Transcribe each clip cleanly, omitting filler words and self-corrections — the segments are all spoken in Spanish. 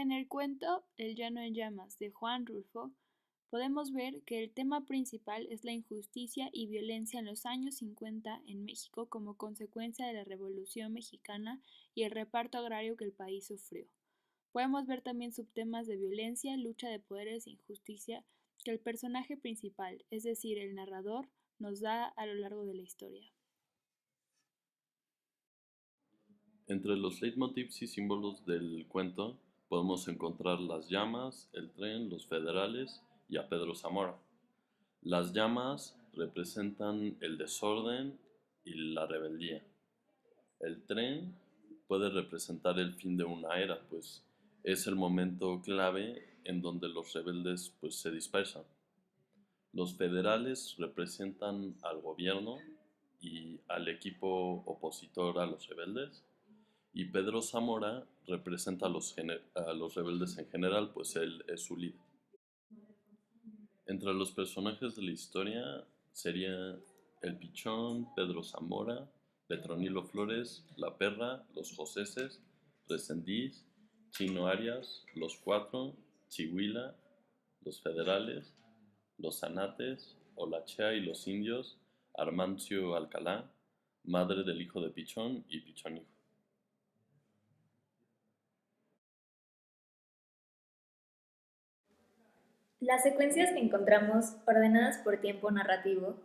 En el cuento El llano en llamas de Juan Rulfo, podemos ver que el tema principal es la injusticia y violencia en los años 50 en México como consecuencia de la Revolución Mexicana y el reparto agrario que el país sufrió. Podemos ver también subtemas de violencia, lucha de poderes e injusticia que el personaje principal, es decir, el narrador, nos da a lo largo de la historia. Entre los leitmotivs y símbolos del cuento podemos encontrar las llamas, el tren, los federales y a Pedro Zamora. Las llamas representan el desorden y la rebeldía. El tren puede representar el fin de una era, pues es el momento clave en donde los rebeldes se dispersan. Los federales representan al gobierno y al equipo opositor a los rebeldes, y Pedro Zamora representa a los rebeldes en general, pues él es su líder. Entre los personajes de la historia sería el Pichón, Pedro Zamora, Petronilo Flores, La Perra, los Joseses, Resendiz, Chino Arias, Los Cuatro, Chihuila, los Federales, los Zanates, Olachea y los Indios, Armancio Alcalá, madre del hijo de Pichón y Pichón hijo. Las secuencias que encontramos, ordenadas por tiempo narrativo,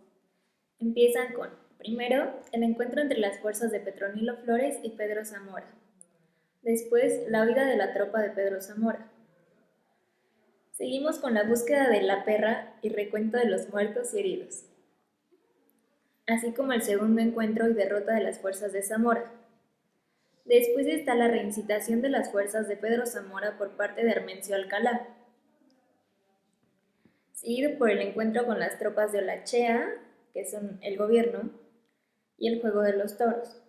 empiezan con, primero, el encuentro entre las fuerzas de Petronilo Flores y Pedro Zamora. Después, la huida de la tropa de Pedro Zamora. Seguimos con la búsqueda de la perra y recuento de los muertos y heridos, así como el segundo encuentro y derrota de las fuerzas de Zamora. Después está la reincitación de las fuerzas de Pedro Zamora por parte de Armencio Alcalá, seguido por el encuentro con las tropas de Olachea, que son el gobierno, y el juego de los toros.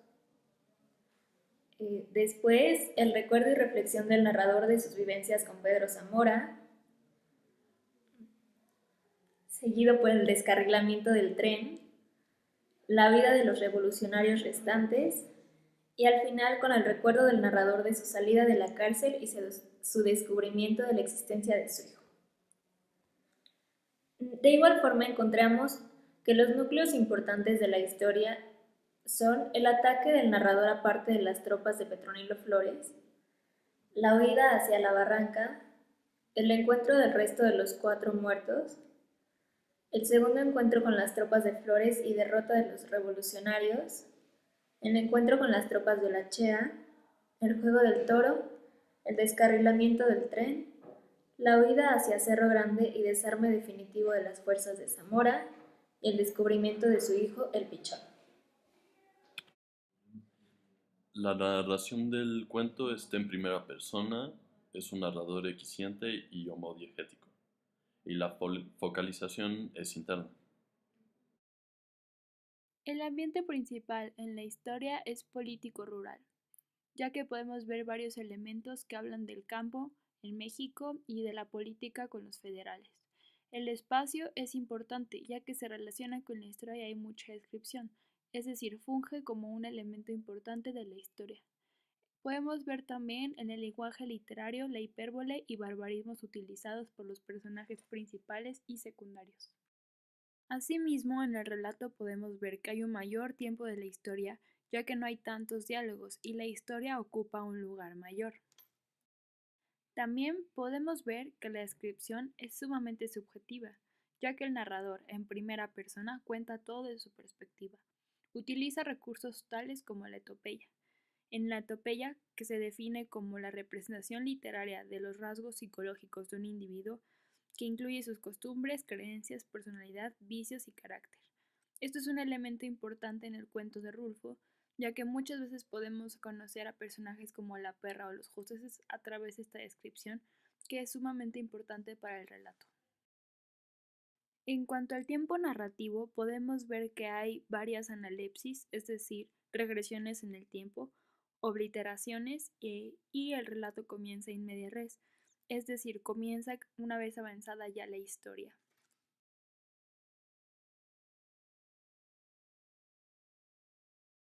Después, el recuerdo y reflexión del narrador de sus vivencias con Pedro Zamora, seguido por el descarrilamiento del tren, la vida de los revolucionarios restantes, y al final con el recuerdo del narrador de su salida de la cárcel y su descubrimiento de la existencia de su hijo. De igual forma encontramos que los núcleos importantes de la historia son el ataque del narrador a parte de las tropas de Petronilo Flores, la huida hacia la barranca, el encuentro del resto de los 4 muertos, el segundo encuentro con las tropas de Flores y derrota de los revolucionarios, el encuentro con las tropas de Olachea, el juego del toro, el descarrilamiento del tren, la huida hacia Cerro Grande y desarme definitivo de las fuerzas de Zamora y el descubrimiento de su hijo, el Pichón. La narración del cuento está en primera persona, es un narrador eficiente y homodiegético, y la focalización es interna. El ambiente principal en la historia es político-rural, ya que podemos ver varios elementos que hablan del campo en México y de la política con los federales. El espacio es importante ya que se relaciona con la historia y hay mucha descripción, es decir, funge como un elemento importante de la historia. Podemos ver también en el lenguaje literario la hipérbole y barbarismos utilizados por los personajes principales y secundarios. Asimismo, en el relato podemos ver que hay un mayor tiempo de la historia, ya que no hay tantos diálogos y la historia ocupa un lugar mayor. También podemos ver que la descripción es sumamente subjetiva, ya que el narrador, en primera persona, cuenta todo de su perspectiva. Utiliza recursos tales como la etopeya. En la etopeya, que se define como la representación literaria de los rasgos psicológicos de un individuo, que incluye sus costumbres, creencias, personalidad, vicios y carácter. Esto es un elemento importante en el cuento de Rulfo, ya que muchas veces podemos conocer a personajes como la perra o los jueces a través de esta descripción, que es sumamente importante para el relato. En cuanto al tiempo narrativo, podemos ver que hay varias analepsis, es decir, regresiones en el tiempo, obliteraciones y el relato comienza in media res, es decir, comienza una vez avanzada ya la historia.